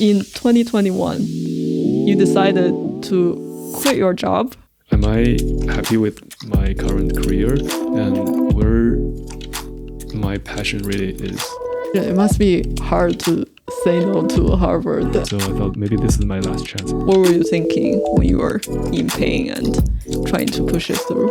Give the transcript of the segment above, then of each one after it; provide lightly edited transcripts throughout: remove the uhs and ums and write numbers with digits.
In 2021, you decided to quit your job. Am I happy with my current career and where my passion really is? Yeah, it must be hard to say no to Harvard. So I thought maybe this is my last chance. What were you thinking when you were in pain and trying to push it through?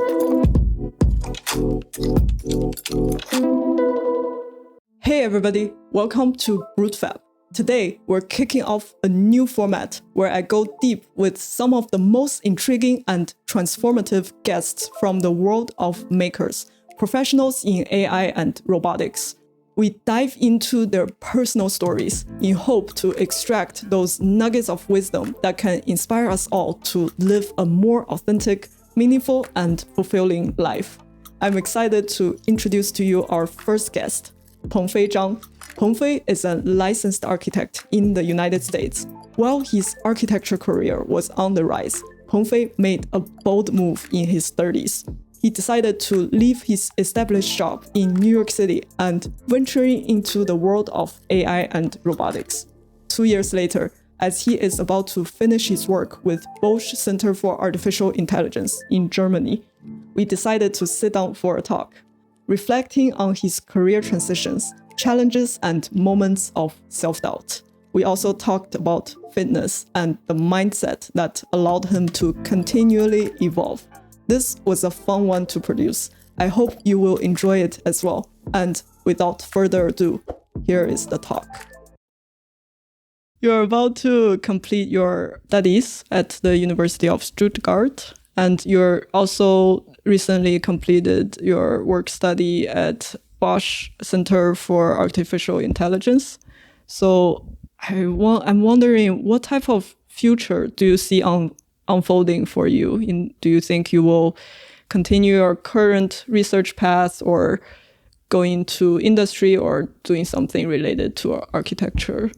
Hey everybody, welcome to BruteFab. Today, we're kicking off a new format where I go deep with some of the most intriguing and transformative guests from the world of makers, professionals in AI and robotics. We dive into their personal stories in hope to extract those nuggets of wisdom that can inspire us all to live a more authentic, meaningful, and fulfilling life. I'm excited to introduce to you our first guest, Pengfei Zhang. Pengfei is a licensed architect in the United States. While his architecture career was on the rise, Pengfei made a bold move in his 30s. He decided to leave his established job in New York City and venturing into the world of AI and robotics. 2 years later, as he is about to finish his work with Bosch Center for Artificial Intelligence in Germany, we decided to sit down for a talk, reflecting on his career transitions, challenges, and moments of self-doubt. We also talked about fitness and the mindset that allowed him to continually evolve. This was a fun one to produce. I hope you will enjoy it as well. And without further ado, here is the talk. You're about to complete your studies at the University of Stuttgart, and you're also recently completed your work study at Bosch Center for Artificial Intelligence. So I'm wondering, what type of future do you see unfolding for you? Do you think you will continue your current research path or go into industry or doing something related to architecture?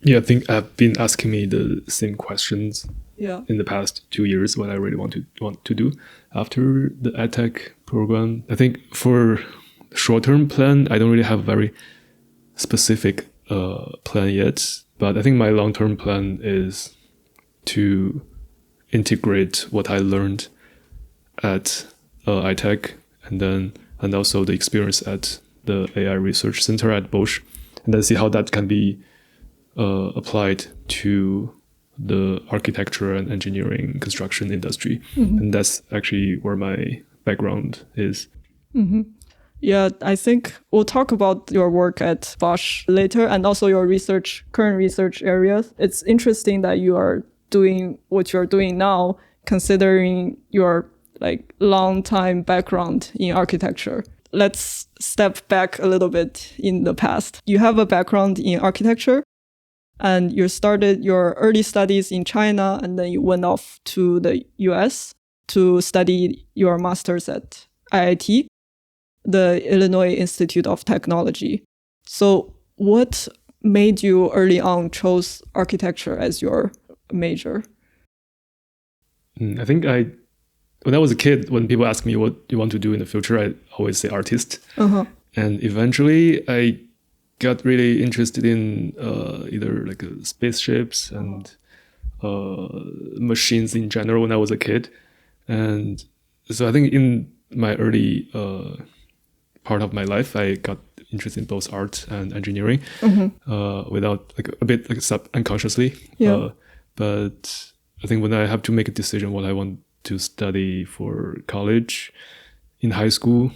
Yeah, I think I've been asking me the same questions in the past 2 years, what I really want to do after the EdTech program. I think for short-term plan, I don't really have a very specific plan yet, but I think my long-term plan is to integrate what I learned at iTech and also the experience at the AI Research Center at Bosch, and then see how that can be applied to the architecture and engineering construction industry. Mm-hmm. And that's actually where my background is. Mm-hmm. Yeah, I think we'll talk about your work at Bosch later and also your current research areas. It's interesting that you are doing what you're doing now, considering your long time background in architecture. Let's step back a little bit in the past. You have a background in architecture, and you started your early studies in China, and then you went off to the US to study your master's at IIT, the Illinois Institute of Technology. So what made you early on chose architecture as your major? I think when I was a kid, when people ask me what you want to do in the future, I always say artist. Uh-huh. And eventually I got really interested in either spaceships and machines in general when I was a kid. And so I think in my early part of my life, I got interested in both art and engineering, mm-hmm. Without a bit unconsciously. Yeah. But I think when I have to make a decision what I want to study for college, in high school,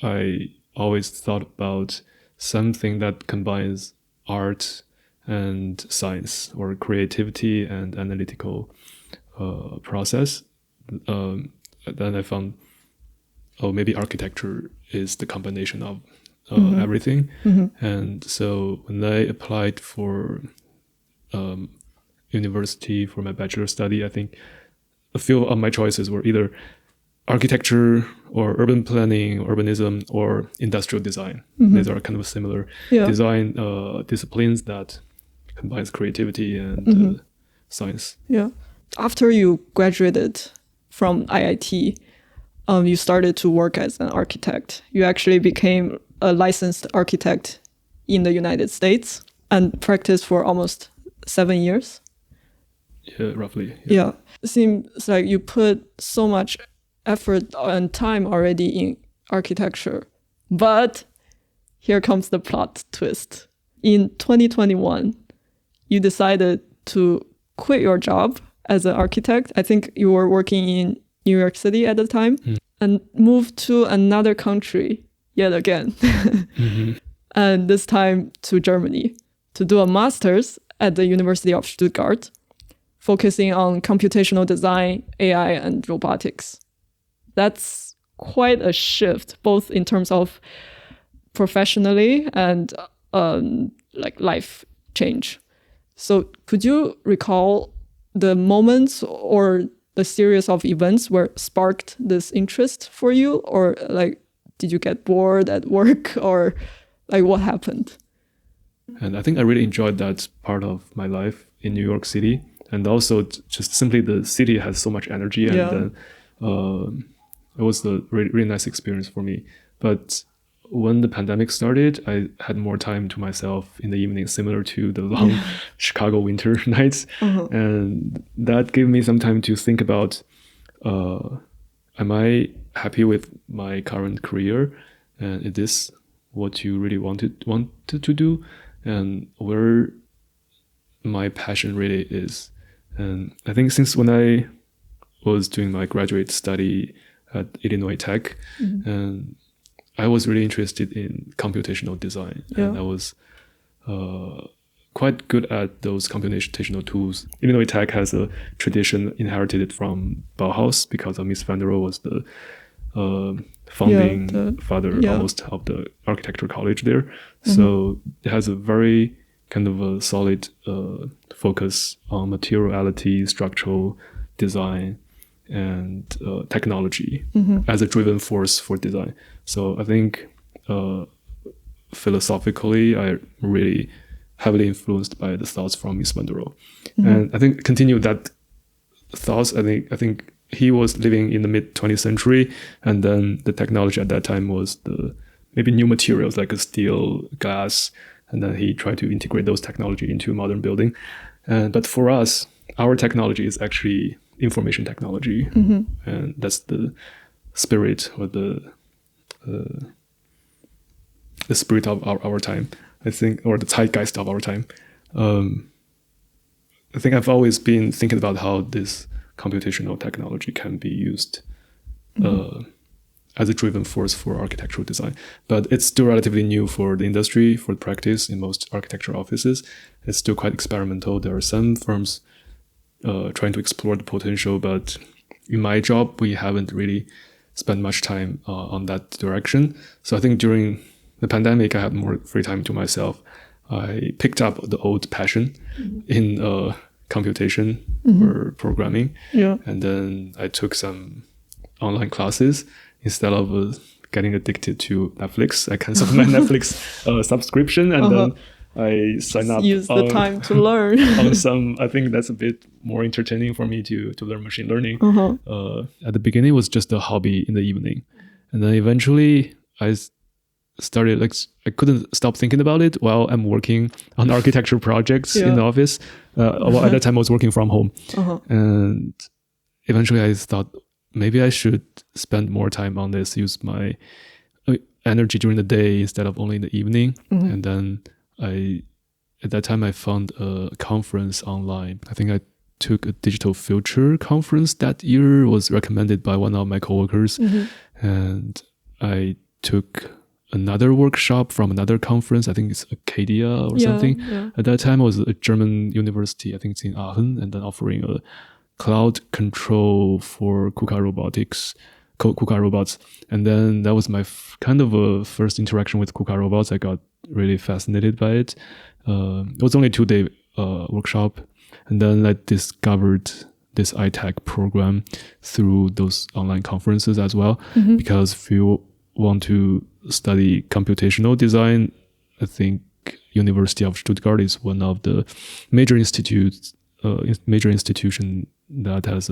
I always thought about something that combines art and science, or creativity and analytical process. Then I found, maybe architecture is the combination of mm-hmm. everything. Mm-hmm. And so when I applied for university for my bachelor study, I think a few of my choices were either architecture or urban planning, urbanism, or industrial design. Mm-hmm. These are kind of similar design disciplines that combines creativity and mm-hmm. Science. Yeah. After you graduated from IIT, you started to work as an architect. You actually became a licensed architect in the United States. and practiced for almost 7 years. Yeah, roughly. Yeah. It seems like you put so much effort and time already in architecture. But here comes the plot twist. In 2021, you decided to quit your job as an architect. I think you were working in New York City at the time, and moved to another country yet again. And this time to Germany to do a master's at the University of Stuttgart, focusing on computational design, AI, and robotics. That's quite a shift, both in terms of professionally and like life change. So could you recall the moments or the series of events where sparked this interest for you? Or like, did you get bored at work, or like what happened? And I think I really enjoyed that part of my life in New York City. And also just simply the city has so much energy, and it was a really, really nice experience for me. But when the pandemic started, I had more time to myself in the evening, similar to the long Chicago winter nights. And that gave me some time to think about, am I happy with my current career? And is this what you really wanted to do? And where my passion really is. And I think since when I was doing my graduate study at Illinois Tech, and I was really interested in computational design, and I was quite good at those computational tools. Illinois Tech has a tradition inherited from Bauhaus, because Mies van der Rohe was the founding father almost of the architecture college there. So it has a very kind of a solid focus on materiality, structural design, and technology as a driving force for design. So I think philosophically, I really heavily influenced by the thoughts from Mies van der Rohe. And I think continue that thoughts. I think he was living in the mid 20th century, and then the technology at that time was the maybe new materials like a steel, glass, and then he tried to integrate those technology into modern building. But for us, our technology is actually information technology, and that's the spirit or the spirit of our time, I think, or the zeitgeist of our time. I think I've always been thinking about how this computational technology can be used as a driving force for architectural design. But it's still relatively new for the industry, for the practice in most architecture offices. It's still quite experimental. There are some firms trying to explore the potential, but in my job, we haven't really spent much time on that direction. So I think during the pandemic, I had more free time to myself. I picked up the old passion in computation or programming. And then I took some online classes. Instead of getting addicted to Netflix, I canceled my Netflix subscription, and then I signed up. Use the time to learn. On some, I think that's a bit more entertaining for me to learn machine learning. At the beginning, it was just a hobby in the evening. And then eventually I started, I couldn't stop thinking about it while I'm working on architecture projects in the office. Well, at that time I was working from home. And eventually I thought, maybe I should spend more time on this, use my energy during the day instead of only in the evening. And then at that time I found a conference online. I think I took a digital future conference that year. It was recommended by one of my coworkers. And I took another workshop from another conference. I think it's Acadia or something. At that time it was a German university, I think it's in Aachen, and then offering a cloud control for KUKA robots. And then that was my kind of a first interaction with KUKA robots. I got really fascinated by it. It was only a 2-day workshop. And then I discovered this ITech program through those online conferences as well. Because if you want to study computational design, I think University of Stuttgart is one of the major institutions that has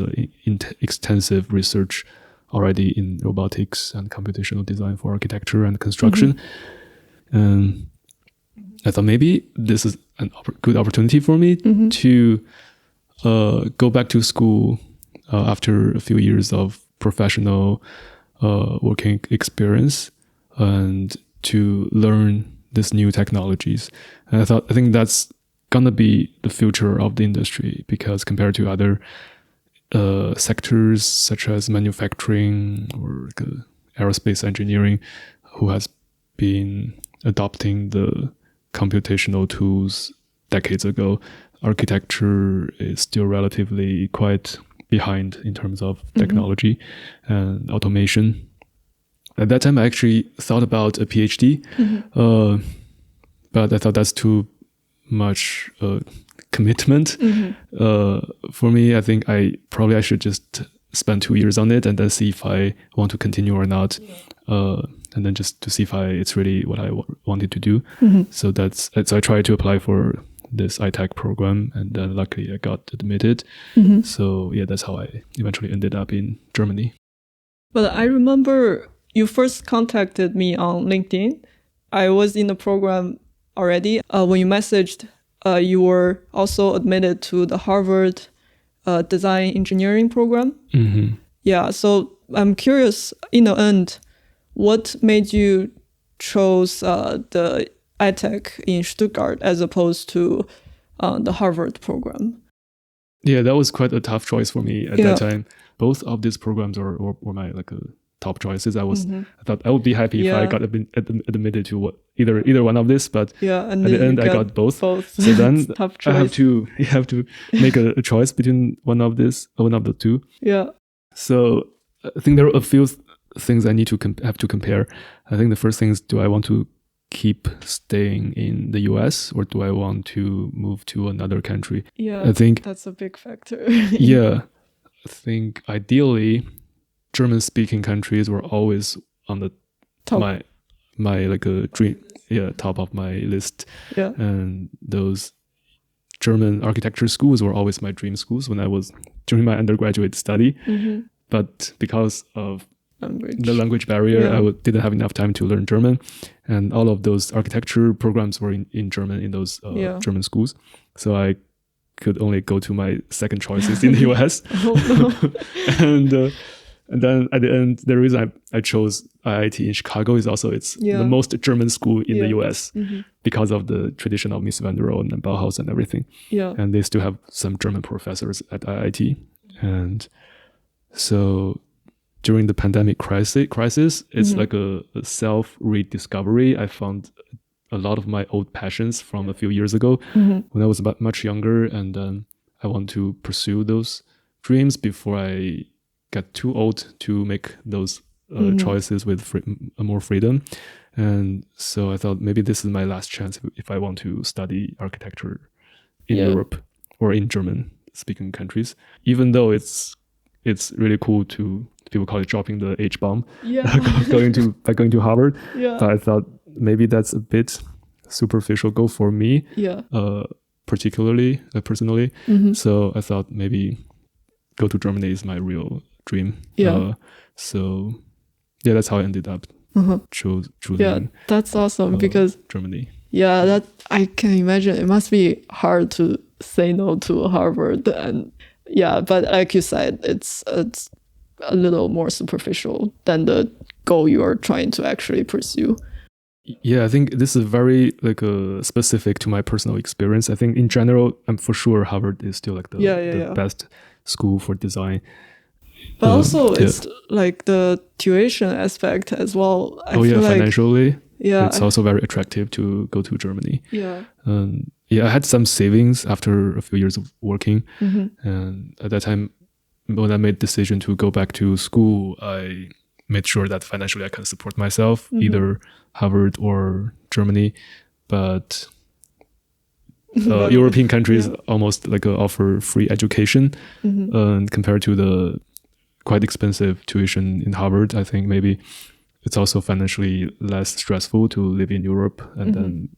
extensive research already in robotics and computational design for architecture and construction. And I thought maybe this is a good opportunity for me to go back to school after a few years of professional working experience and to learn these new technologies. And I think that's gonna be the future of the industry, because compared to other sectors such as manufacturing or aerospace engineering, who has been adopting the computational tools decades ago, architecture is still relatively quite behind in terms of technology and automation. At that time, I actually thought about a PhD, but I thought that's too much commitment for me. I think I should just spend 2 years on it and then see if I want to continue or not, and then just to see if it's really what I wanted to do. So I tried to apply for this iTech program, and then luckily I got admitted. So yeah, that's how I eventually ended up in Germany. But I remember you first contacted me on LinkedIn. I was in the program already. When you messaged, you were also admitted to the Harvard design engineering program. Yeah, so I'm curious, in the end, what made you chose the iTech in Stuttgart as opposed to the Harvard program? Yeah, that was quite a tough choice for me at that time. Both of these programs were my top choices. I thought I would be happy if I got admitted to either one of this, but at the end I got both. So then I have to make a choice between one of the two. Yeah. So I think there are a few things I need to have to compare. I think the first thing is, do I want to keep staying in the US or do I want to move to another country? Yeah, I think that's a big factor. Yeah, I think ideally German-speaking countries were always on the top. my a dream, top of my list. Yeah, and those German architecture schools were always my dream schools when I was during my undergraduate study. But because of the language barrier, I didn't have enough time to learn German, and all of those architecture programs were in German in those German schools. So I could only go to my second choices in the US. And then at the end, the reason I chose IIT in Chicago is also it's the most German school in the US because of the tradition of Mies van der Rohe and Bauhaus and everything. Yeah. And they still have some German professors at IIT. And so during the pandemic crisis, it's like a self-rediscovery. I found a lot of my old passions from a few years ago when I was much younger, and then I want to pursue those dreams before I get too old to make those choices with more freedom. And so I thought maybe this is my last chance if I want to study architecture in Europe or in German-speaking countries, even though it's really cool to, people call it dropping the H-bomb, going to Harvard. Yeah. But I thought maybe that's a bit superficial goal for me, particularly, personally. So I thought maybe go to Germany is my real dream. So that's how I ended up choosing. Yeah, that's awesome because Germany. Yeah, that I can imagine. It must be hard to say no to Harvard, and but like you said, it's a little more superficial than the goal you are trying to actually pursue. Yeah, I think this is very specific to my personal experience. I think in general, I'm for sure Harvard is still the best school for design. But also it's like the tuition aspect as well. I feel financially, it's also very attractive to go to Germany. I had some savings after a few years of working, and at that time, when I made the decision to go back to school, I made sure that financially I can support myself, either Harvard or Germany. But European countries almost offer free education, and compared to the quite expensive tuition in Harvard, I think maybe it's also financially less stressful to live in Europe and then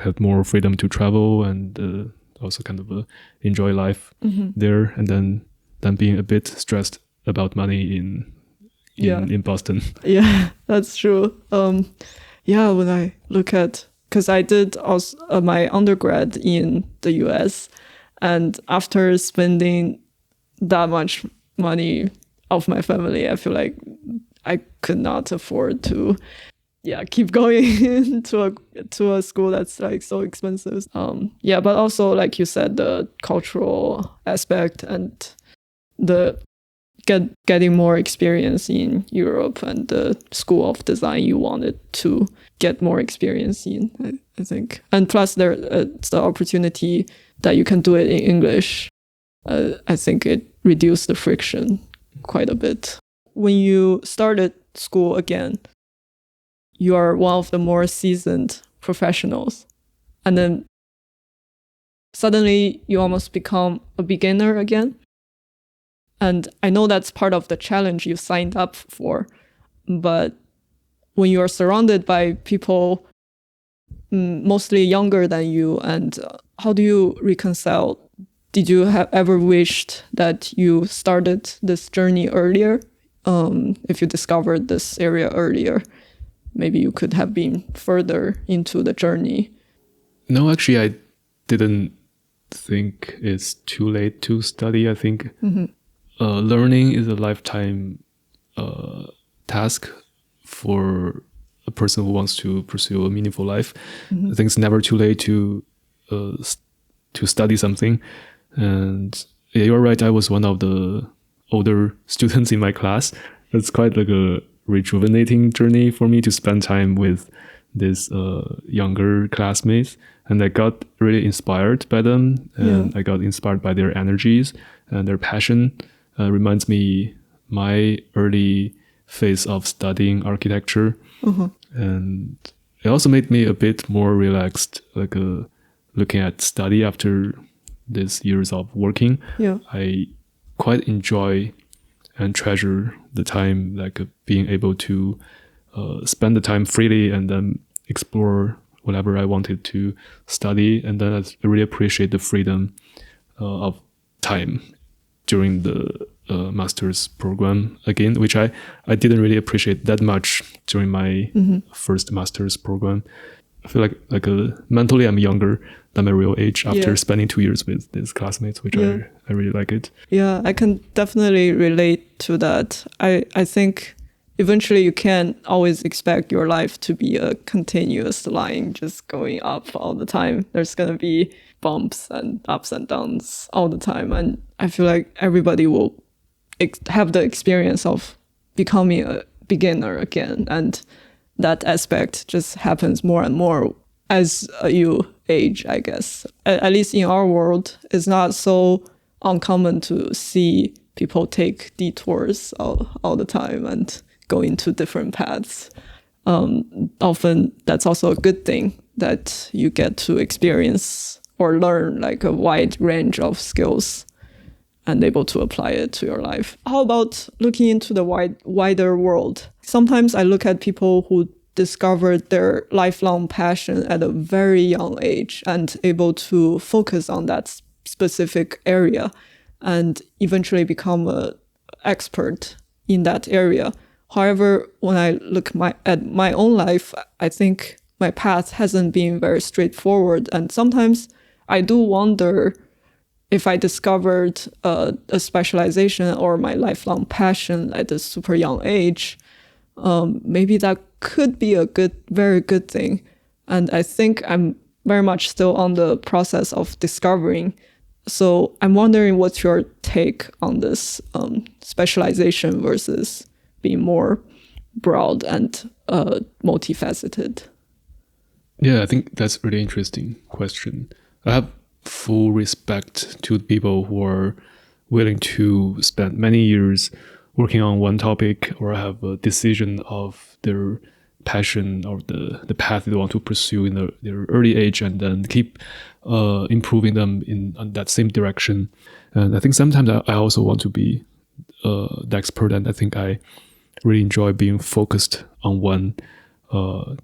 have more freedom to travel and also kind of enjoy life there, and then being a bit stressed about money in Boston. Yeah, that's true. When I look at because I did also my undergrad in the US, and after spending that much money of my family, I feel like I could not afford to keep going to a school that's like so expensive. But also like you said, the cultural aspect and the getting more experience in Europe and the school of design you wanted to get more experience in, I think. And plus it's the opportunity that you can do it in English. I think it reduced the friction quite a bit. When you started school again, you are one of the more seasoned professionals. And then suddenly you almost become a beginner again. And I know that's part of the challenge you signed up for. But when you are surrounded by people mostly younger than you, and how do you reconcile? Did you ever wished that you started this journey earlier? If you discovered this area earlier, maybe you could have been further into the journey. No, actually, I didn't think it's too late to study. I think learning is a lifetime task for a person who wants to pursue a meaningful life. I think it's never too late to study something. And yeah, you're right. I was one of the older students in my class. It's quite like a rejuvenating journey for me to spend time with these younger classmates. And I got really inspired by them. And I got inspired by their energies and their passion. Reminds me my early phase of studying architecture. And it also made me a bit more relaxed, like looking at study after these years of working. I quite enjoy and treasure the time, like being able to spend the time freely and then explore whatever I wanted to study. And then I really appreciate the freedom of time during the master's program again, which I didn't really appreciate that much during my first master's program. I feel like mentally I'm younger than my real age after spending 2 years with these classmates, which I really like it. Yeah, I can definitely relate to that. I think eventually you can't always expect your life to be a continuous line just going up all the time. There's going to be bumps and ups and downs all the time. And I feel like everybody will have the experience of becoming a beginner again. And that aspect just happens more and more as you age, I guess. At least in our world, it's not so uncommon to see people take detours all the time and go into different paths. Often that's also a good thing that you get to experience or learn like a wide range of skills and able to apply it to your life. How about looking into the wider world? Sometimes I look at people who discovered their lifelong passion at a very young age and able to focus on that specific area and eventually become an expert in that area. However, when I look at my own life, I think my path hasn't been very straightforward. And sometimes I do wonder if I discovered a specialization or my lifelong passion at a super young age, maybe that could be a very good thing. And I think I'm very much still on the process of discovering. So I'm wondering what's your take on this specialization versus being more broad and multifaceted? Yeah, I think that's a really interesting question. I have full respect to the people who are willing to spend many years working on one topic or have a decision of their passion or the path they want to pursue in their early age and then keep improving them in that same direction. And I think sometimes I also want to be the expert, and I think I really enjoy being focused on one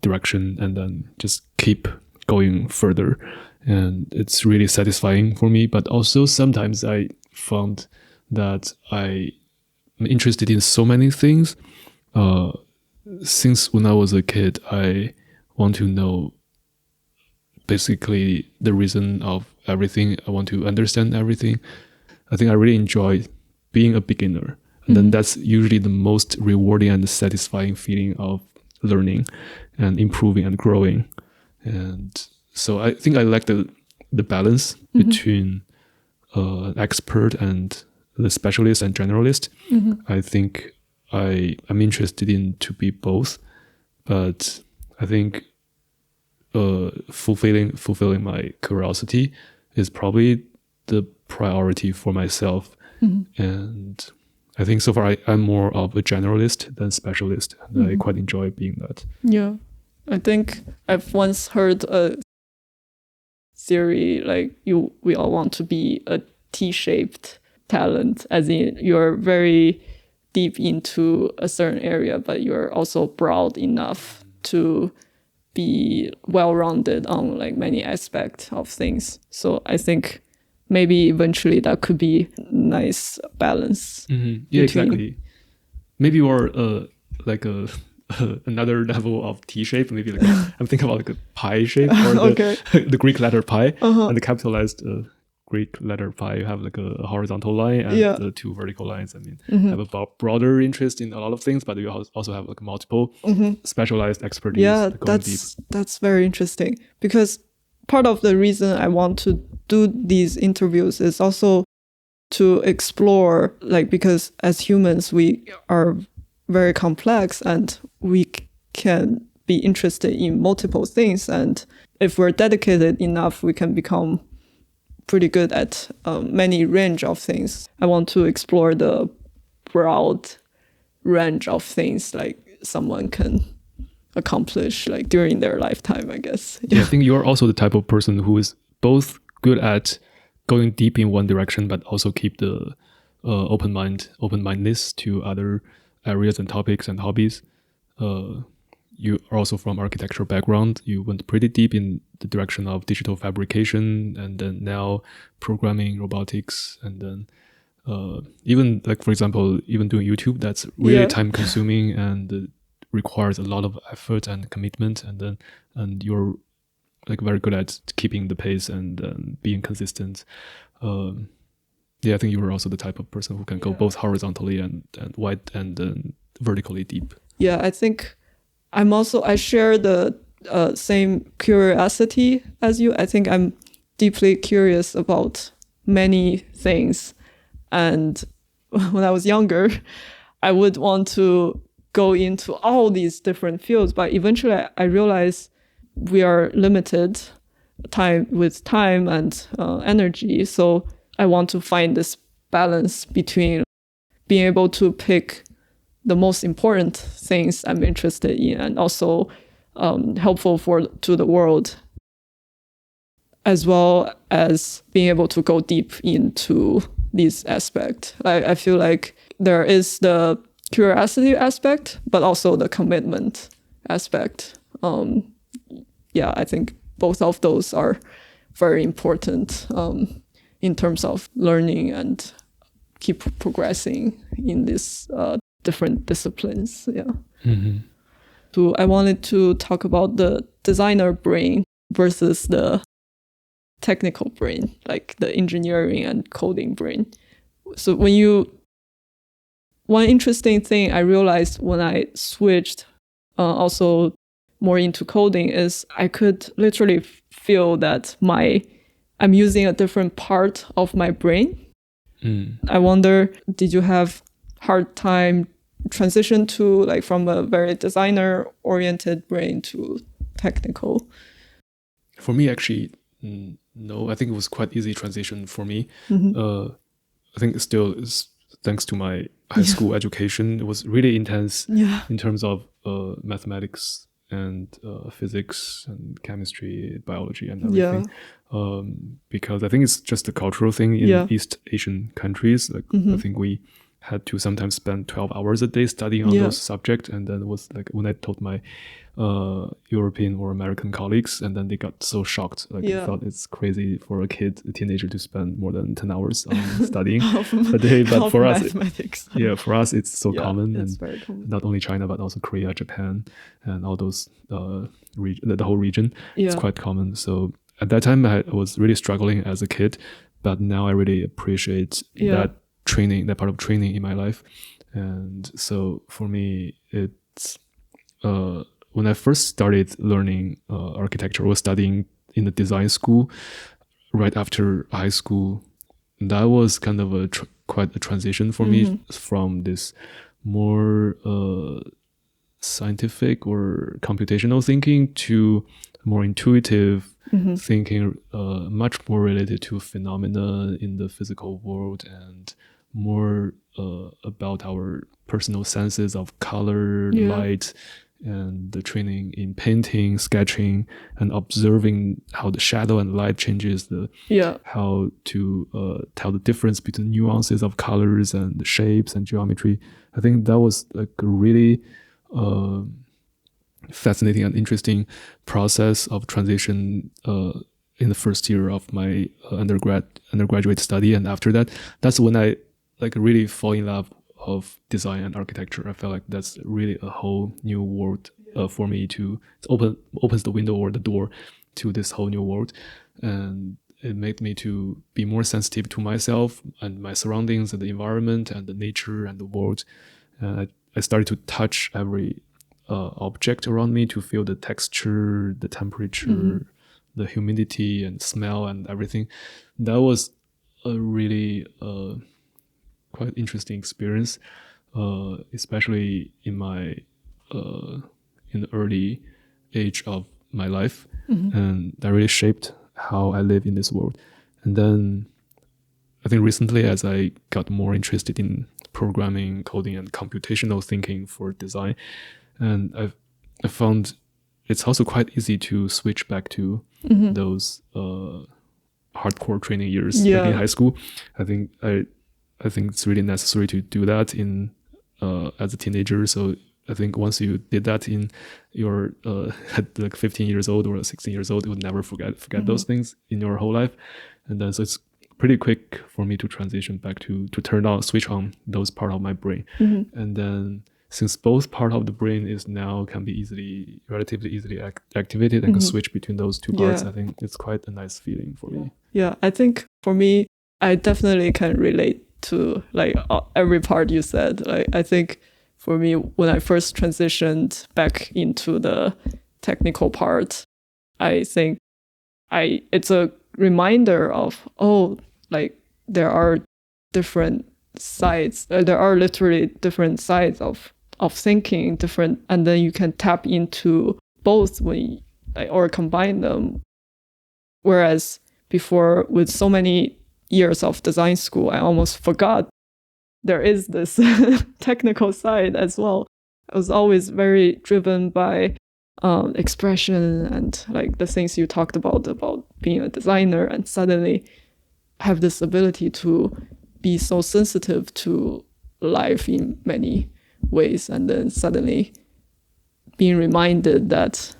direction and then just keep going further. And it's really satisfying for me. But also sometimes I found that I'm interested in so many things. Since when I was a kid, I want to know basically the reason of everything. I want to understand everything. I think I really enjoy being a beginner. And then that's usually the most rewarding and satisfying feeling of learning and improving and growing. And so I think I like the balance between expert and the specialist and generalist. I think I'm interested in to be both, but I think fulfilling my curiosity is probably the priority for myself. And I think so far I'm more of a generalist than specialist, and I quite enjoy being that. Yeah, I think I've once heard a theory like we all want to be a T-shaped talent, as in you're very deep into a certain area, but you're also broad enough to be well-rounded on like many aspects of things. So I think maybe eventually that could be a nice balance. Yeah, exactly. Maybe you're like another level of T-shape. Maybe like I'm thinking about like a pie shape or the Greek letter pi and the capitalized Greek letter pi. You have like a horizontal line and the two vertical lines. I mean, have a broader interest in a lot of things, but you also have like multiple specialized expertise. Yeah, that's very interesting, because part of the reason I want to do these interviews is also to explore, like, because as humans, we are very complex and we can be interested in multiple things. And if we're dedicated enough, we can become pretty good at many range of things. I want to explore the broad range of things like someone can accomplish like during their lifetime, I guess. Yeah, I think you're also the type of person who is both good at going deep in one direction, but also keep the open-mindedness to other areas and topics and hobbies. You are also from architecture background. You went pretty deep in the direction of digital fabrication, and then now programming, robotics, and then even like, for example, even doing YouTube, that's really time consuming and requires a lot of effort and commitment, and you're like very good at keeping the pace and being consistent. I think you were also the type of person who can go both horizontally and wide and vertically deep. Yeah, I think I share the same curiosity as you. I think I'm deeply curious about many things. And when I was younger, I would want to go into all these different fields, but eventually I realized we are limited with time and energy. So I want to find this balance between being able to pick the most important things I'm interested in and also helpful to the world, as well as being able to go deep into these aspects. I feel like there is the curiosity aspect, but also the commitment aspect. I think both of those are very important in terms of learning and keep progressing in these different disciplines. So I wanted to talk about the designer brain versus the technical brain, like the engineering and coding brain. So one interesting thing I realized when I switched also more into coding is I could literally feel that I'm using a different part of my brain. I wonder, did you have hard time transition to like from a very designer oriented brain to technical? For me, actually, no. I think it was quite easy transition for me. I think it still is thanks to my high school education. It was really intense in terms of mathematics and physics and chemistry, biology and everything. Because I think it's just a cultural thing in East Asian countries. Like I think we had to sometimes spend 12 hours a day studying on those subjects. And then it was like when I told my European or American colleagues, and then they got so shocked. Like they thought it's crazy for a teenager to spend more than 10 hours on studying a day. But for us, for us, it's so common. It's and very common. Not only China, but also Korea, Japan, and all those the whole region. It's quite common. So at that time, I was really struggling as a kid, but now I really appreciate that training, that part of training in my life. And so for me, it's when I first started learning architecture, I was studying in the design school right after high school. That was kind of quite a transition for me from this more scientific or computational thinking to more intuitive thinking, much more related to phenomena in the physical world and more about our personal senses of color, light, and the training in painting, sketching, and observing how the shadow and light changes, how to tell the difference between nuances of colors and the shapes and geometry. I think that was like a really fascinating and interesting process of transition in the first year of my undergraduate study. And after that, that's when I like really fall in love of design and architecture. I felt like that's really a whole new world for me to opens the window or the door to this whole new world. And it made me to be more sensitive to myself and my surroundings and the environment and the nature and the world. And I started to touch every object around me to feel the texture, the temperature, the humidity and smell and everything. That was a really quite interesting experience, especially in my in the early age of my life, and that really shaped how I live in this world. And then I think recently, as I got more interested in programming, coding, and computational thinking for design, and I found it's also quite easy to switch back to those hardcore training years like in high school. I think it's really necessary to do that in as a teenager. So I think once you did that in your at like 15 years old or 16 years old, you would never forget those things in your whole life. And then so it's pretty quick for me to transition back to switch on those part of my brain. And then since both part of the brain is now can be relatively easily activated and can switch between those two parts, I think it's quite a nice feeling for me. Yeah, I think for me, I definitely can relate to like every part you said. Like I think for me, when I first transitioned back into the technical part, I think it's a reminder of, like there are different sides. There are literally different sides of thinking, different, and then you can tap into both or combine them. Whereas before, with so many years of design school, I almost forgot there is this technical side as well. I was always very driven by expression and like the things you talked about being a designer, and suddenly have this ability to be so sensitive to life in many ways, and then suddenly being reminded that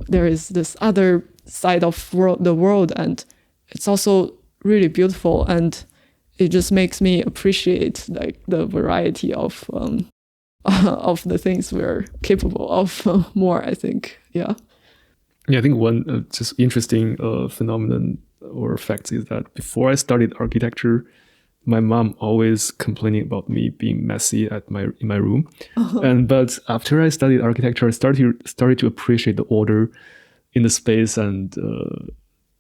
there is this other side of the world, and it's also really beautiful, and it just makes me appreciate like the variety of the things we're capable of more, I think. Yeah, I think one just interesting phenomenon or fact is that before I studied architecture, my mom always complaining about me being messy in my room. But after I studied architecture, I started to appreciate the order in the space and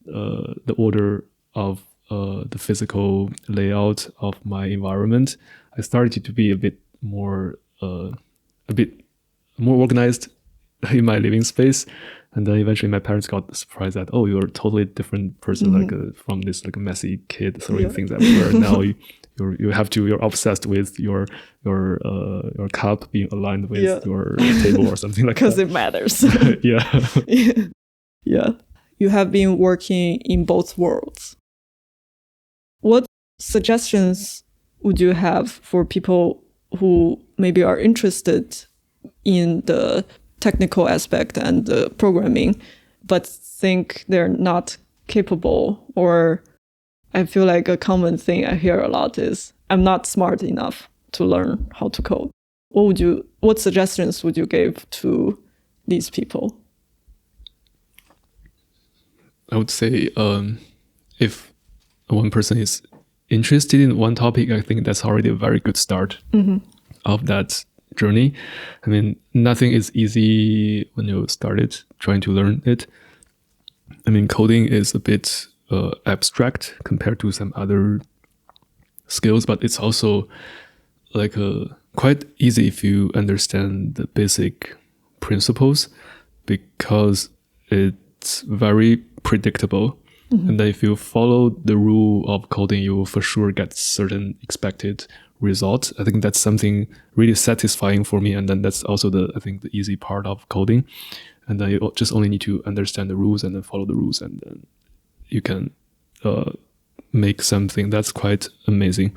the order of the physical layout of my environment. I started to be a bit more organized in my living space. And then eventually my parents got surprised that, you're a totally different person, like from this like messy kid throwing things everywhere. Now you're obsessed with your cup being aligned with your table or something like that. Because it matters. Yeah. Yeah. You have been working in both worlds. What suggestions would you have for people who maybe are interested in the technical aspect and the programming, but think they're not capable? Or I feel like a common thing I hear a lot is, I'm not smart enough to learn how to code. What suggestions would you give to these people? I would say if one person is interested in one topic, I think that's already a very good start of that journey. I mean, nothing is easy when you started trying to learn it. I mean, coding is a bit abstract compared to some other skills, but it's also like quite easy if you understand the basic principles, because it's very predictable. And then if you follow the rule of coding, you will for sure get certain expected results. I think that's something really satisfying for me. And then that's also I think the easy part of coding. And then you just only need to understand the rules and then follow the rules, and then you can make something that's quite amazing.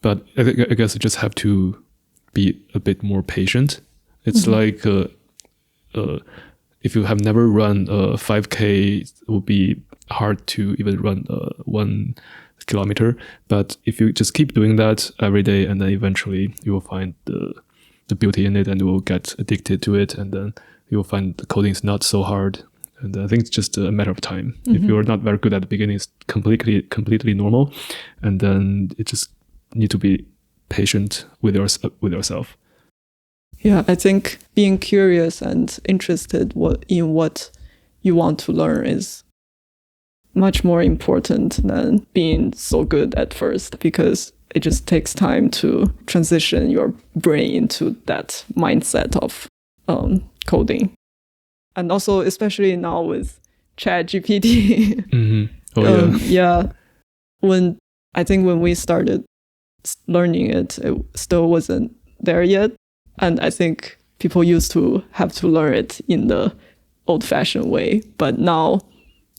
But I guess you just have to be a bit more patient. It's like if you have never run a 5K, it will be hard to even run 1 kilometer. But if you just keep doing that every day, and then eventually you will find the beauty in it, and you will get addicted to it, and then you will find the coding is not so hard. And I think it's just a matter of time. If you're not very good at the beginning, it's completely normal. And then it just need to be patient with yourself. Yeah, I think being curious and interested in what you want to learn is much more important than being so good at first, because it just takes time to transition your brain into that mindset of coding. And also, especially now with ChatGPT. Oh, yeah. When we started learning it still wasn't there yet. And I think people used to have to learn it in the old-fashioned way. But now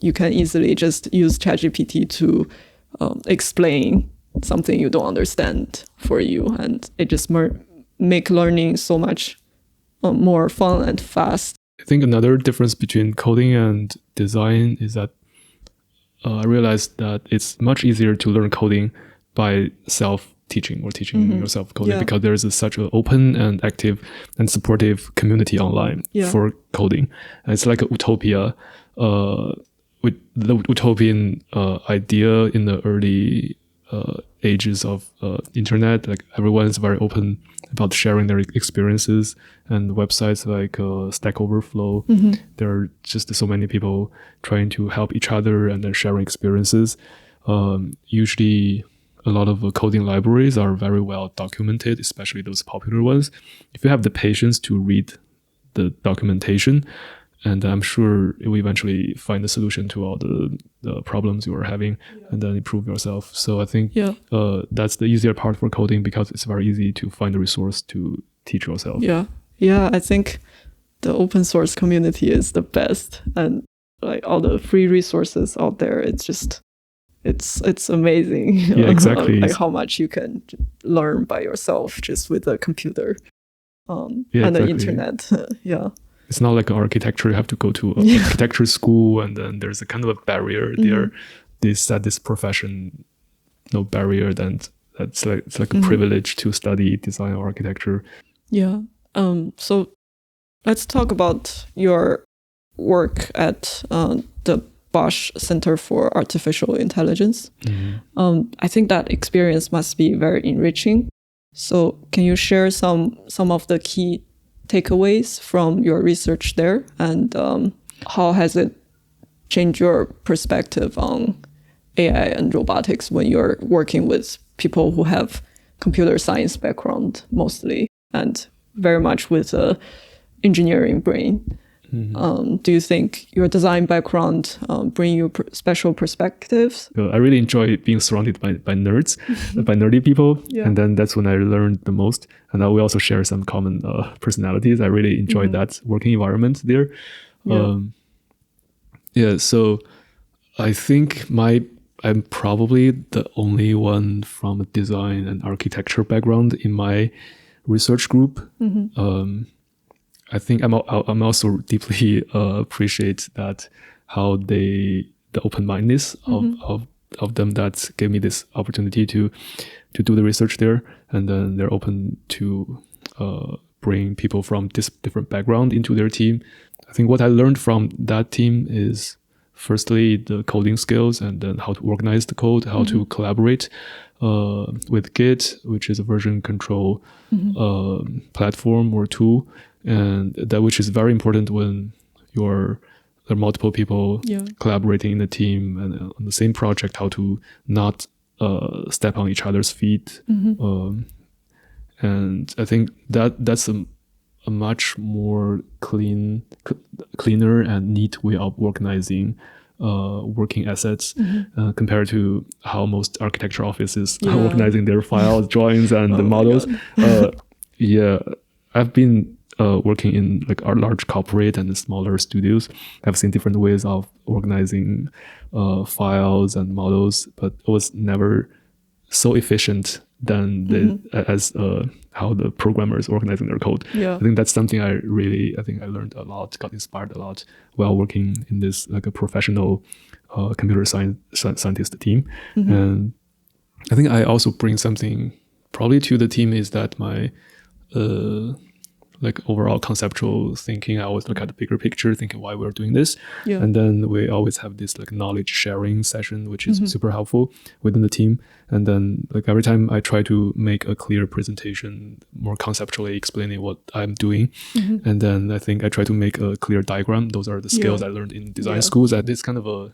you can easily just use ChatGPT to explain something you don't understand for you. And it just make learning so much more fun and fast. I think another difference between coding and design is that I realized that it's much easier to learn coding by self-teaching or teaching yourself coding, because there is such an open and active and supportive community online for coding. And it's like a utopia. With the utopian idea in the early ages of internet, like everyone is very open about sharing their experiences, and websites like Stack Overflow, there are just so many people trying to help each other and then sharing experiences. Usually a lot of coding libraries are very well documented, especially those popular ones. If you have the patience to read the documentation, and I'm sure you will eventually find a solution to all the problems you are having, and then improve yourself. So I think that's the easier part for coding, because it's very easy to find a resource to teach yourself. Yeah, I think the open source community is the best, and like all the free resources out there, it's amazing. Yeah, exactly. Like how much you can learn by yourself just with a computer and the internet. It's not like architecture. You have to go to an architecture school, and then there's a kind of a barrier there. They set this profession, no barrier, then it's like a privilege to study design or architecture. Yeah. So let's talk about your work at the Bosch Center for Artificial Intelligence. I think that experience must be very enriching. So can you share some of the key takeaways from your research there, and how has it changed your perspective on AI and robotics when you're working with people who have computer science background mostly, and very much with a engineering brain? Do you think your design background bring you special perspectives? I really enjoy being surrounded by nerds, by nerdy people. And then that's when I learned the most. And we also share some common personalities. I really enjoyed that working environment there. So I think I'm probably the only one from a design and architecture background in my research group. I think I'm also deeply appreciate that how the open-mindedness of them that gave me this opportunity to do the research there, and then they're open to bring people from this different background into their team. I think what I learned from that team is firstly the coding skills, and then how to organize the code, how to collaborate with Git, which is a version control platform or tool, and that which is very important when there are multiple people collaborating in a team and on the same project, how to not step on each other's feet. And I think that's a much more cleaner and neat way of organizing working assets compared to how most architecture offices are organizing their files, drawings, and the models. I've been working in like our large corporate and smaller studios. I've seen different ways of organizing files and models, but it was never so efficient than how the programmer is organizing their code. I think that's something I learned a lot, got inspired a lot while working in this like a professional computer scientist team. And I think I also bring something probably to the team is that my like overall conceptual thinking. I always look at the bigger picture, thinking why we're doing this. And then we always have this like knowledge sharing session, which is super helpful within the team. And then like every time I try to make a clear presentation, more conceptually explaining what I'm doing. And then I think I try to make a clear diagram. Those are the skills I learned in design schools. That this kind of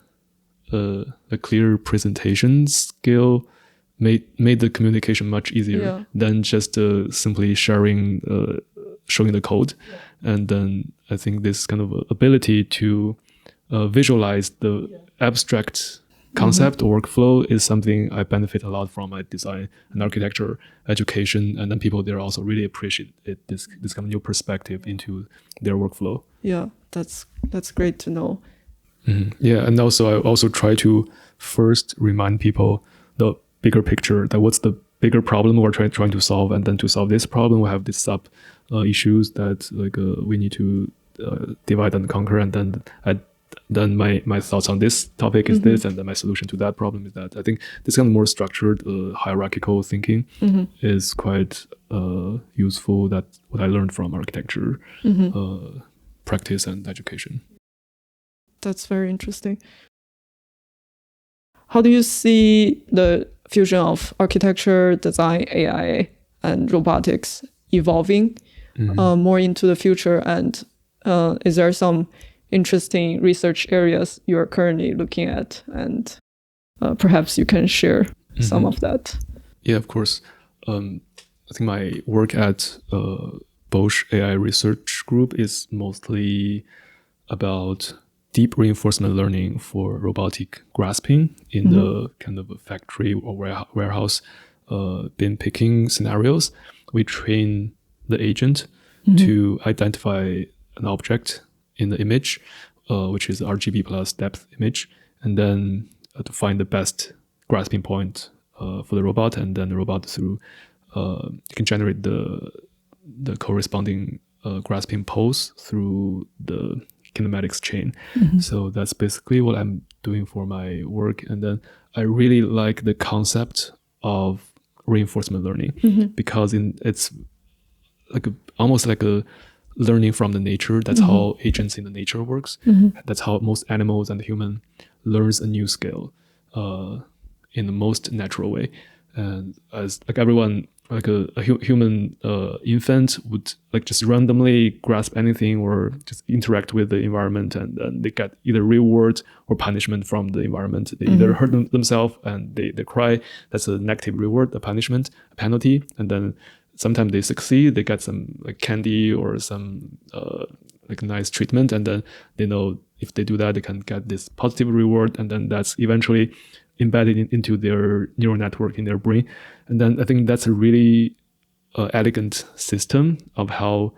a clear presentation skill made the communication much easier than just simply showing the code. And then I think this kind of ability to visualize the abstract concept or workflow is something I benefit a lot from my design and architecture education. And then people there also really appreciate this kind of new perspective into their workflow. Yeah, that's great to know. Yeah, and also I also try to first remind people the bigger picture, that what's the bigger problem we're trying to solve, and then to solve this problem we have this sub issues that like we need to divide and conquer, and then my thoughts on this topic is this, and then my solution to that problem is that. I think this kind of more structured hierarchical thinking is quite useful. That's what I learned from architecture practice and education. That's very interesting. How do you see the fusion of architecture, design, AI, and robotics evolving more into the future? And is there some interesting research areas you are currently looking at? And perhaps you can share some of that. Yeah, of course. I think my work at Bosch AI Research Group is mostly about deep reinforcement learning for robotic grasping in the kind of a factory or warehouse bin picking scenarios. We train the agent to identify an object in the image, which is RGB plus depth image, and then to find the best grasping point for the robot, and then the robot through you can generate the corresponding grasping pose through the kinematics chain. So that's basically what I'm doing for my work. And then I really like the concept of reinforcement learning because it's like almost like a learning from the nature. That's how agents in the nature works. That's how most animals and human learns a new skill in the most natural way. And as like everyone, like a human infant would like just randomly grasp anything or just interact with the environment, and then they get either reward or punishment from the environment. They either hurt themselves and they cry. That's a negative reward, a punishment, a penalty. And then sometimes they succeed, they get some like candy or some like nice treatment, and then they know if they do that, they can get this positive reward, and then that's eventually embedded into their neural network in their brain. And then I think that's a really elegant system of how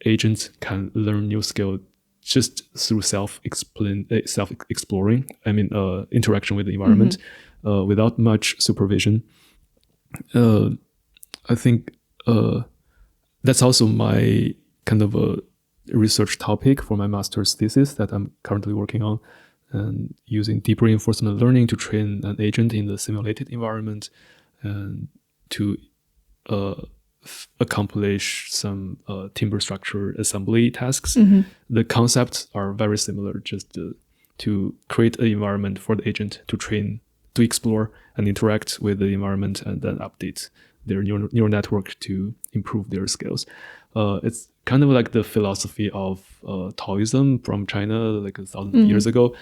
agents can learn new skill just through self-exploring. I mean, interaction with the environment. without much supervision. I think that's also my kind of a research topic for my master's thesis that I'm currently working on, and using deep reinforcement learning to train an agent in the simulated environment and to accomplish some timber structure assembly tasks. The concepts are very similar, just to create an environment for the agent to train, to explore and interact with the environment, and then update their neural network to improve their skills. It's kind of like the philosophy of Taoism from China, like 1,000 years ago.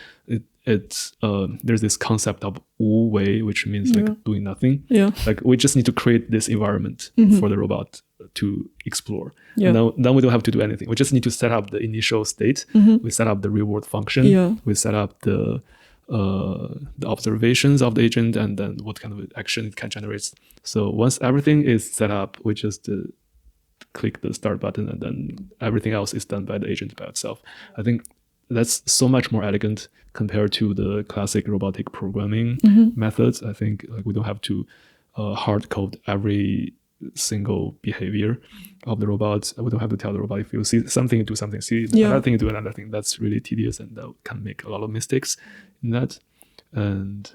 There's this concept of Wu Wei, which means like doing nothing. Like we just need to create this environment for the robot to explore. And then we don't have to do anything. We just need to set up the initial state. We set up the reward function. We set up the observations of the agent, and then what kind of action it can generate. So once everything is set up, we just click the start button, and then everything else is done by the agent by itself. I think that's so much more elegant compared to the classic robotic programming methods. I think like we don't have to hard code every single behavior of the robot. We don't have to tell the robot, if you see something, do something, see another thing, do another thing. That's really tedious, and that can make a lot of mistakes in that. And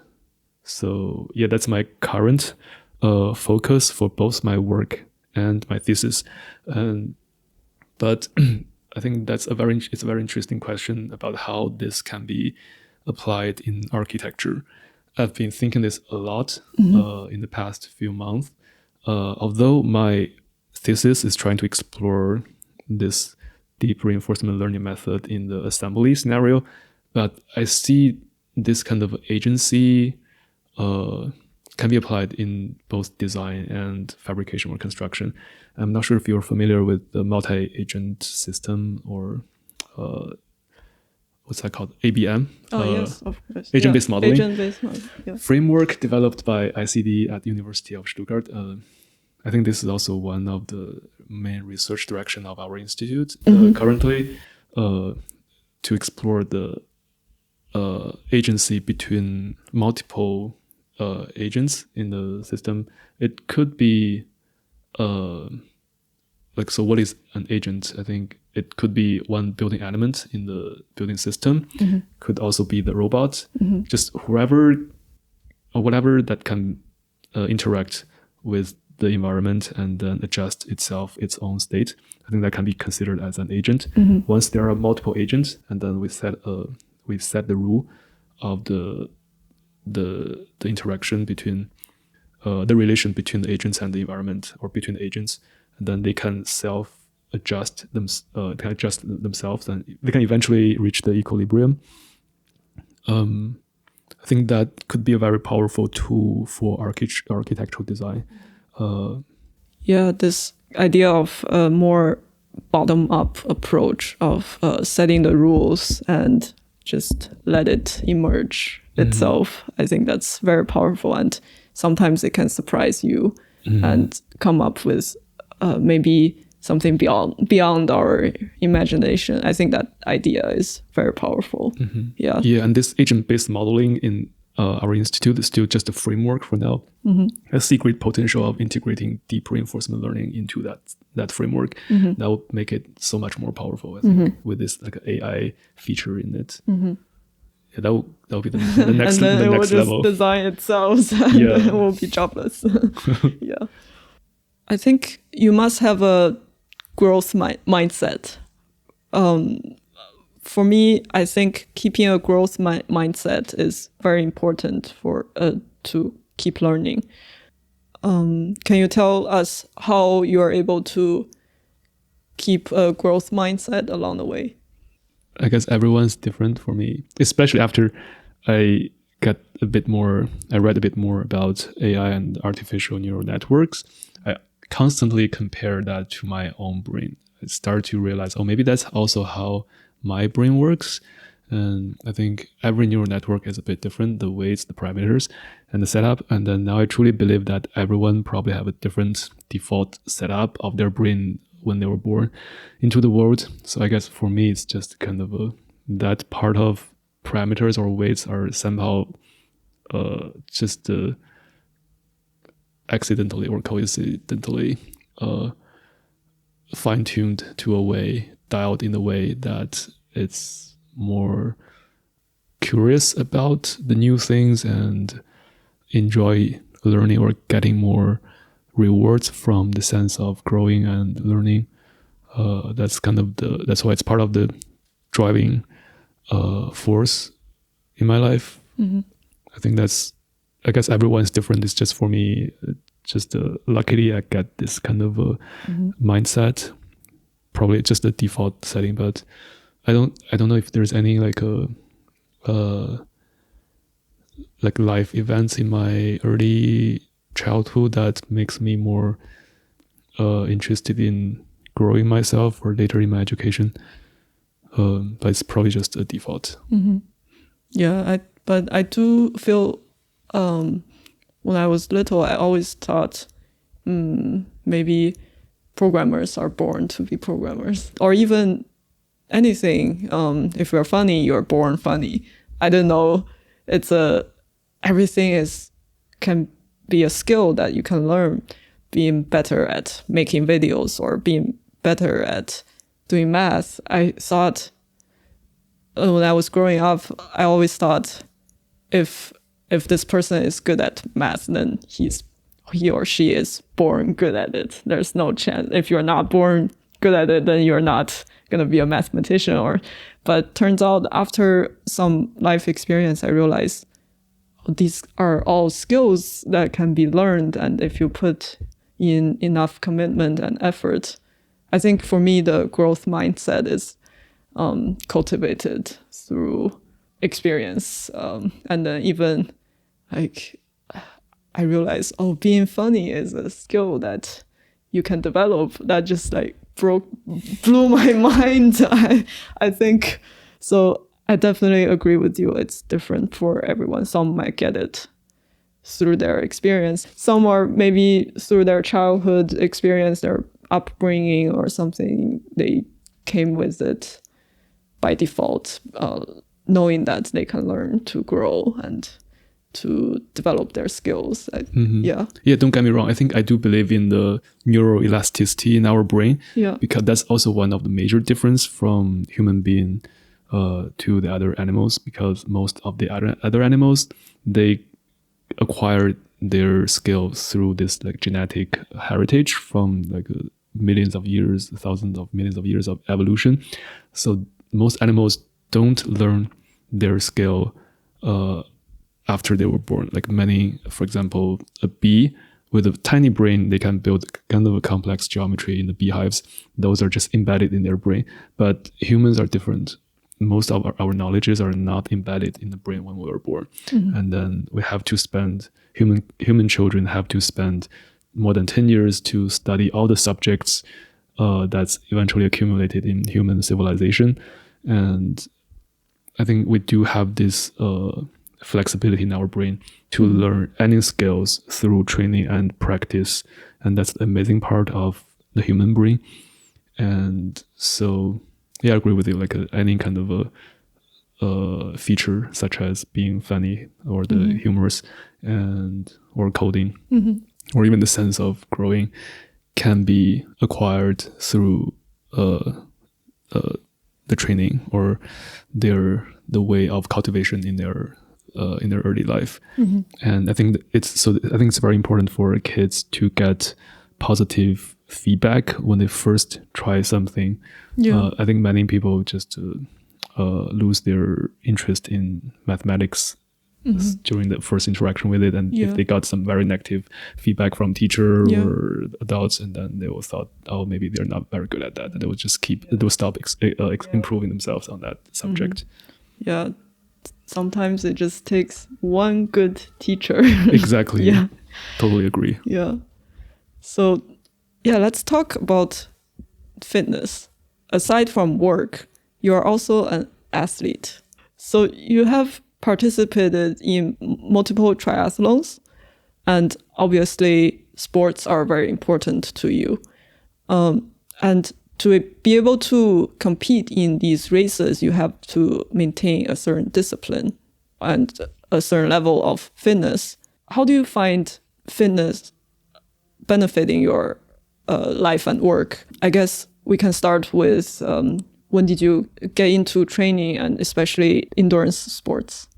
so that's my current focus for both my work and my thesis. But I think it's a very interesting question about how this can be applied in architecture. I've been thinking this a lot in the past few months. Although my thesis is trying to explore this deep reinforcement learning method in the assembly scenario, but I see this kind of agency can be applied in both design and fabrication or construction. I'm not sure if you're familiar with the multi-agent system, or what's that called? ABM. Yes, of course. Agent-based modeling. Agent-based modeling. Framework developed by ICD at the University of Stuttgart. I think this is also one of the main research direction of our institute currently, to explore the agency between multiple agents in the system. It could be so what is an agent? I think it could be one building element in the building system. Could also be the robot, just whoever or whatever that can interact with the environment and then adjust itself its own state. I think that can be considered as an agent. Once there are multiple agents, and then we set the rule of the interaction between the relation between the agents and the environment, or between the agents, and then they can adjust themselves, and they can eventually reach the equilibrium. I think that could be a very powerful tool for architectural design. This idea of a more bottom-up approach of setting the rules and just let it emerge itself. I think that's very powerful, and sometimes it can surprise you and come up with maybe something beyond our imagination. I think that idea is very powerful. And this agent-based modeling in our institute is still just a framework for now. I see great potential of integrating deep reinforcement learning into that framework. That will make it so much more powerful, I think, with this like AI feature in it. That will be the next, and then the it next will level. just design itself, and it will be jobless. I think you must have a growth mindset. For me, I think keeping a growth mindset is very important for to keep learning. Can you tell us how you are able to keep a growth mindset along the way? I guess everyone's different. For me, especially after I read a bit more about AI and artificial neural networks, I constantly compare that to my own brain. I start to realize, maybe that's also how my brain works. And I think every neural network is a bit different, the weights, the parameters, and the setup. And then now I truly believe that everyone probably have a different default setup of their brain when they were born into the world. So I guess for me, it's just kind of that part of parameters or weights are somehow just accidentally or coincidentally fine-tuned to a way, dialed in a way that it's more curious about the new things and enjoy learning or getting more rewards from the sense of growing and learning. That's why it's part of the driving force in my life. I think I guess everyone's different. It's just for me, just luckily I get this kind of mindset. Probably just a default setting, but I don't know if there's any like life events in my early childhood that makes me more interested in growing myself or later in my education. But it's probably just a default. Yeah, but I do feel when I was little, I always thought maybe programmers are born to be programmers, or even anything. If you're funny, you're born funny. I don't know. Everything can be a skill that you can learn. Being better at making videos or being better at doing math. I thought when I was growing up, I always thought if this person is good at math, then he or she is born good at it. There's no chance. If you're not born good at it, then you're not going to be a mathematician. But turns out after some life experience, I realized these are all skills that can be learned. And if you put in enough commitment and effort, I think for me, the growth mindset is cultivated through experience. And then even like I realized, being funny is a skill that you can develop. That just like blew my mind. I think so. I definitely agree with you. It's different for everyone. Some might get it through their experience. Some are maybe through their childhood experience, their upbringing or something. They came with it by default, knowing that they can learn to grow and to develop their skills. Yeah, don't get me wrong. I think I do believe in the neuroelasticity in our brain, because that's also one of the major difference from human being to the other animals, because most of the other animals, they acquire their skills through this like genetic heritage from like millions of years, thousands of millions of years of evolution. So most animals don't learn their skill after they were born. Like many, for example, a bee with a tiny brain, they can build kind of a complex geometry in the beehives. Those are just embedded in their brain. But humans are different. Most of our knowledges are not embedded in the brain when we were born. And then we have to spend, human children have to spend more than 10 years to study all the subjects that's eventually accumulated in human civilization. And I think we do have this flexibility in our brain to learn any skills through training and practice. And that's the amazing part of the human brain. And so, yeah, I agree with you. Like any kind of a feature, such as being funny or the humorous or coding, or even the sense of growing, can be acquired through the training or the way of cultivation in their early life. And I think it's very important for kids to get positive feedback when they first try something. I think many people just lose their interest in mathematics during the first interaction with it, and if they got some very negative feedback from teacher or adults, and then they will thought, maybe they're not very good at that, and they will just they will stop improving themselves on that subject. Sometimes it just takes one good teacher. Exactly. Totally agree. So let's talk about fitness. Aside from work, you are also an athlete. So you have participated in multiple triathlons, and obviously sports are very important to you. And to be able to compete in these races, you have to maintain a certain discipline. and a certain level of fitness. How do you find fitness benefiting your life and work? I guess we can start with when did you get into training and especially endurance sports?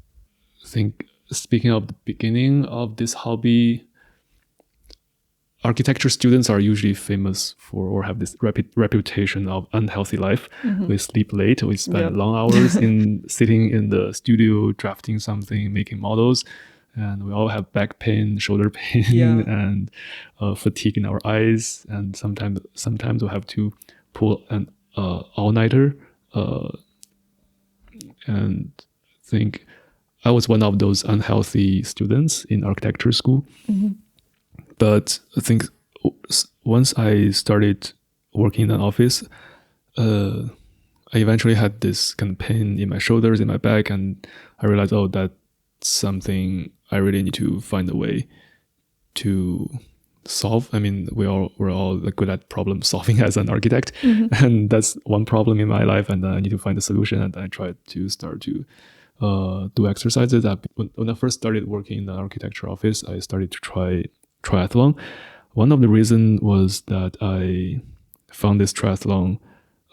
I think speaking of the beginning of this hobby, architecture students are usually famous for or have this reputation of unhealthy life. We sleep late, we spend long hours in sitting in the studio drafting something, making models, and we all have back pain, shoulder pain, and fatigue in our eyes, and sometimes we have to pull an all-nighter, and I think I was one of those unhealthy students in architecture school. But I think once I started working in an office, I eventually had this kind of pain in my shoulders, in my back, and I realized, oh, that's something I really need to find a way to solve. I mean, we're all like good at problem solving as an architect, and that's one problem in my life, and I need to find a solution. And I tried to start to do exercises. When I first started working in the architecture office, I started to try triathlon. One of the reasons was that I found this triathlon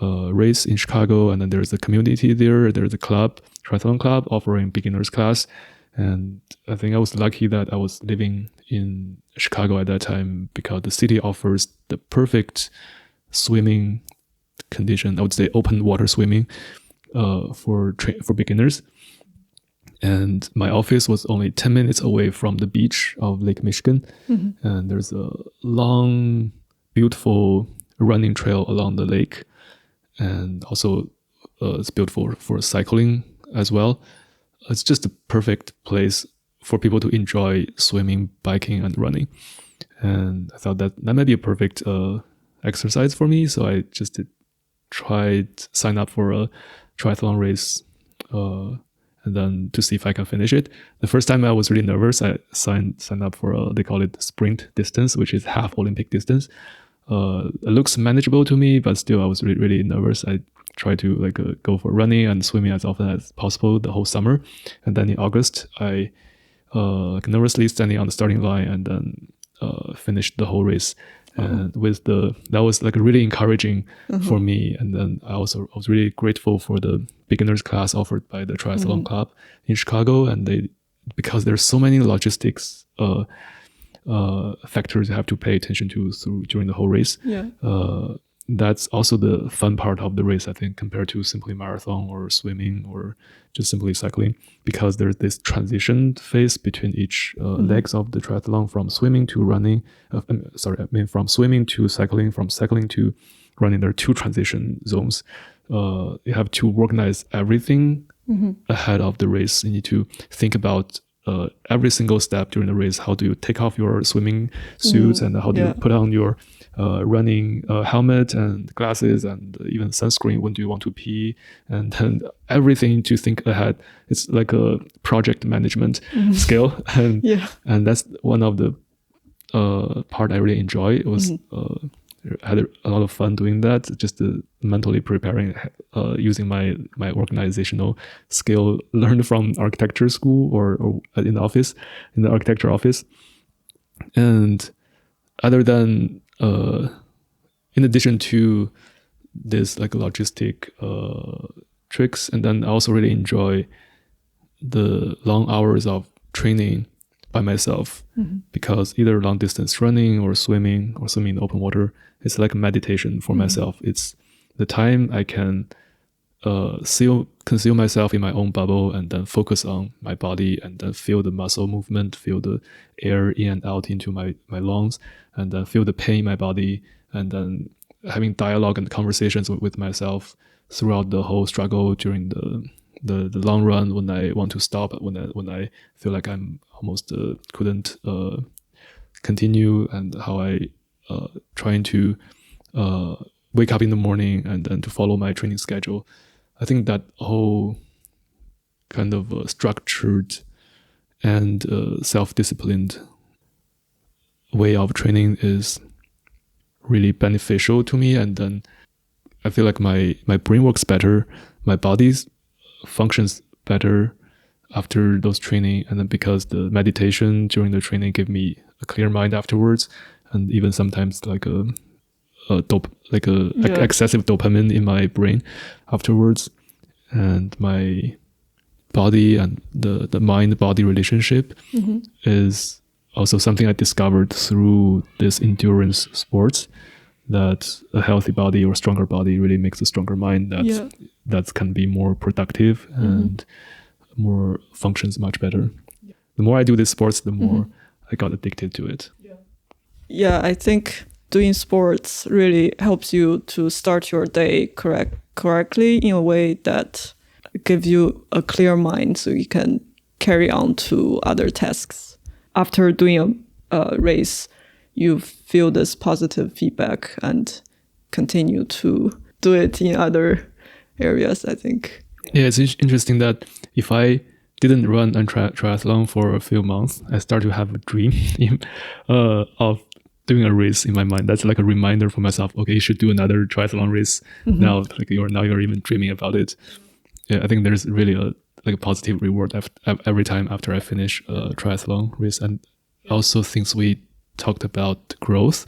race in Chicago, and then there's a community there. There's a triathlon club offering beginners class, and I think I was lucky that I was living in Chicago at that time because the city offers the perfect swimming condition. I would say open water swimming for beginners. And my office was only 10 minutes away from the beach of Lake Michigan. And there's a long, beautiful running trail along the lake. And also it's beautiful for cycling as well. It's just a perfect place for people to enjoy swimming, biking, and running. And I thought that might be a perfect exercise for me. So I just sign up for a triathlon race and then to see if I can finish it. The first time I was really nervous. I signed up for they call it sprint distance, which is half Olympic distance. It looks manageable to me, but still I was really, really nervous. I tried to go for running and swimming as often as possible the whole summer. And then in August, I nervously standing on the starting line and then finished the whole race. And that was like really encouraging for me. And then I was really grateful for the beginners class offered by the triathlon club in Chicago. And because there's so many logistics factors you have to pay attention to during the whole race. That's also the fun part of the race, I think, compared to simply marathon or swimming or just simply cycling, because there's this transition phase between each legs of the triathlon, from swimming to running. From swimming to cycling, from cycling to running. There are two transition zones. You have to organize everything ahead of the race. You need to think about every single step during the race. How do you take off your swimming suits and how do you put on your running helmet and glasses and even sunscreen? When do you want to pee? And then everything to think ahead. It's like a project management skill. And that's one of the part I really enjoy. It was I had a lot of fun doing that, just mentally preparing, using my organizational skill learned from architecture school or in the architecture office. And other than, in addition to this like logistic tricks, and then I also really enjoy the long hours of training by myself, because either long distance running or swimming in open water, it's like meditation for myself. It's the time I can conceal myself in my own bubble and then focus on my body and then feel the muscle movement, feel the air in and out into my lungs, and then feel the pain in my body, and then having dialogue and conversations with myself throughout the whole struggle during the long run, when I want to stop, when I feel like I'm almost couldn't continue, and how I trying to wake up in the morning and then to follow my training schedule. I think that whole kind of structured and self-disciplined way of training is really beneficial to me. And then I feel like my brain works better, my body functions better, after those training, and then because the meditation during the training gave me a clear mind afterwards, and even sometimes like excessive dopamine in my brain afterwards, and my body and the mind-body relationship is also something I discovered through this endurance sports, that a healthy body or stronger body really makes a stronger mind that can be more productive and more functions much better. The more I do these sports, the more I got addicted to it. Yeah, I think doing sports really helps you to start your day correctly in a way that gives you a clear mind so you can carry on to other tasks. After doing a race, you feel this positive feedback and continue to do it in other areas, I think. Yeah, it's interesting that if I didn't run a triathlon for a few months, I start to have a dream of doing a race in my mind. That's like a reminder for myself. Okay, you should do another triathlon race now. Like you're even dreaming about it. Yeah, I think there's really a positive reward every time after I finish a triathlon race. And also things we talked about growth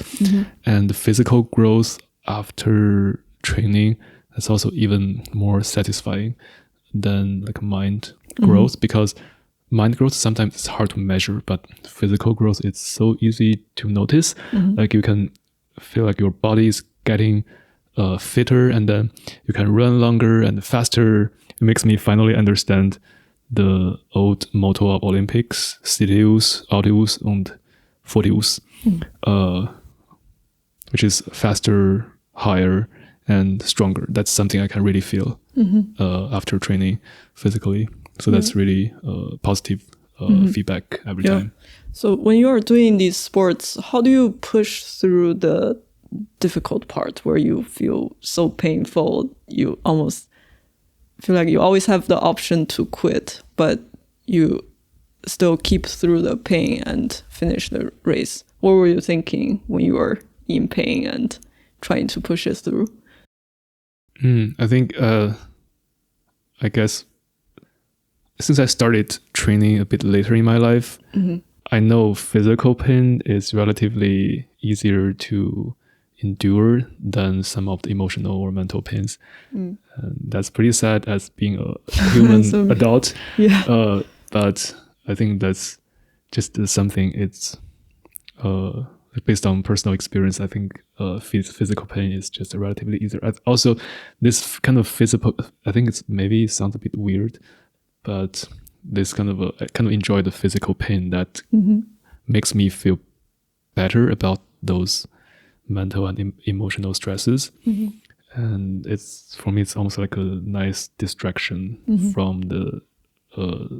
and the physical growth after training. That's also even more satisfying than like mind growth, because mind growth sometimes it's hard to measure, but physical growth it's so easy to notice. Like you can feel like your body is getting fitter, and then you can run longer and faster. It makes me finally understand the old motto of Olympics: Citius, Altius, and Fortius, which is faster, higher, and stronger. That's something I can really feel after training physically. So that's really positive feedback every time. So when you are doing these sports, how do you push through the difficult part where you feel so painful? You almost feel like you always have the option to quit, but you still keep through the pain and finish the race. What were you thinking when you were in pain and trying to push it through? I think, I guess, since I started training a bit later in my life, I know physical pain is relatively easier to endure than some of the emotional or mental pains. And that's pretty sad as being a human adult. Yeah. But I think that's just something it's based on personal experience. I think physical pain is just relatively easier. Also, this kind of physical, I think it's maybe sounds a bit weird, but this kind of I kind of enjoy the physical pain that makes me feel better about those mental and emotional stresses. And it's for me, it's almost like a nice distraction from the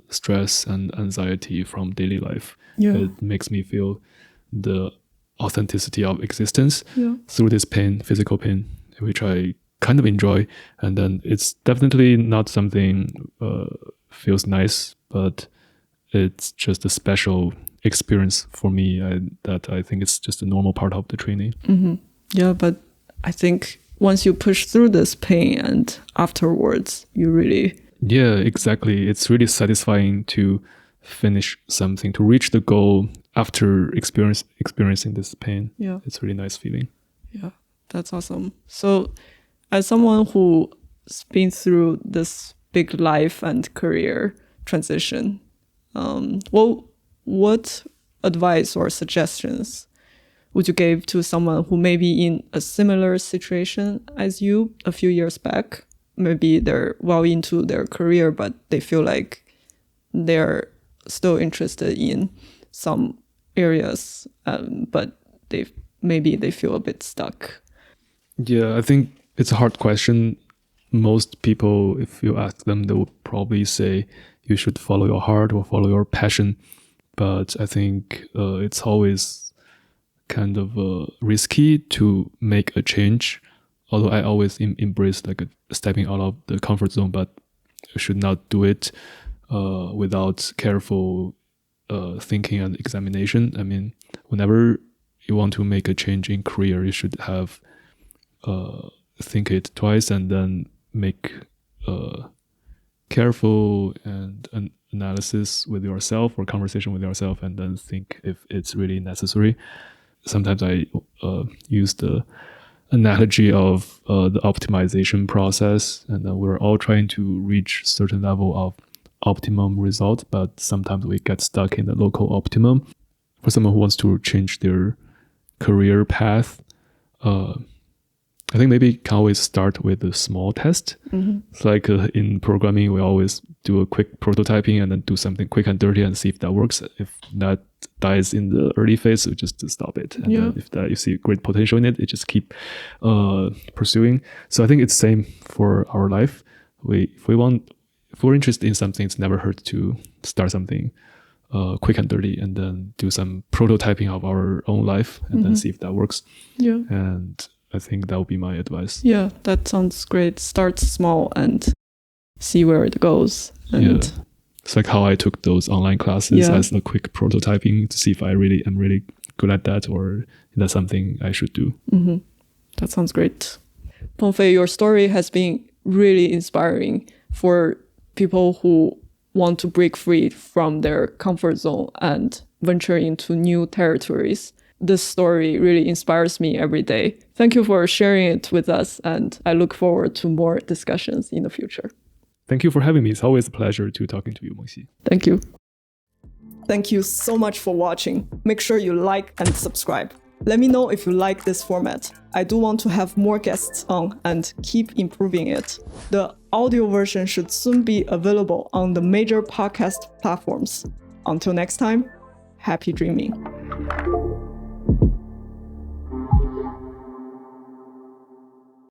stress and anxiety from daily life. It makes me feel the authenticity of existence through this pain, physical pain, which I kind of enjoy. And then it's definitely not something feels nice, but it's just a special experience for me that I think it's just a normal part of the training. Yeah, but I think once you push through this pain and afterwards you really... Yeah, exactly. It's really satisfying to finish something, to reach the goal after experiencing this pain. Yeah, it's a really nice feeling. Yeah, that's awesome. So as someone who's been through this big life and career transition, what advice or suggestions would you give to someone who may be in a similar situation as you a few years back? Maybe they're well into their career, but they feel like they're still interested in some areas, but they feel a bit stuck. Yeah, I think it's a hard question. Most people, if you ask them, they will probably say you should follow your heart or follow your passion. But I think it's always kind of risky to make a change. Although I always embrace like stepping out of the comfort zone, but you should not do it without careful thinking and examination. I mean, whenever you want to make a change in career, you should have think it twice and then make careful and analysis with yourself or conversation with yourself and then think if it's really necessary. Sometimes I use the analogy of the optimization process, and we're all trying to reach certain level of optimum result, but sometimes we get stuck in the local optimum. For someone who wants to change their career path, I think maybe can always start with a small test. It's like in programming, we always do a quick prototyping and then do something quick and dirty and see if that works. If that dies in the early phase, we just stop it. And then if you see great potential in it, you just keep pursuing. So I think it's same for our life. If we're interested in something, it's never hurt to start something quick and dirty and then do some prototyping of our own life and then see if that works. And I think that would be my advice. Yeah, that sounds great. Start small and see where it goes. And it's like how I took those online classes as a quick prototyping to see if I really am really good at that or that's something I should do. That sounds great. Pengfei, your story has been really inspiring for people who want to break free from their comfort zone and venture into new territories. This story really inspires me every day. Thank you for sharing it with us, and I look forward to more discussions in the future. Thank you for having me. It's always a pleasure to talking to you, Mengxi. Thank you. Thank you so much for watching. Make sure you like and subscribe. Let me know if you like this format. I do want to have more guests on and keep improving it. The audio version should soon be available on the major podcast platforms. Until next time, happy dreaming.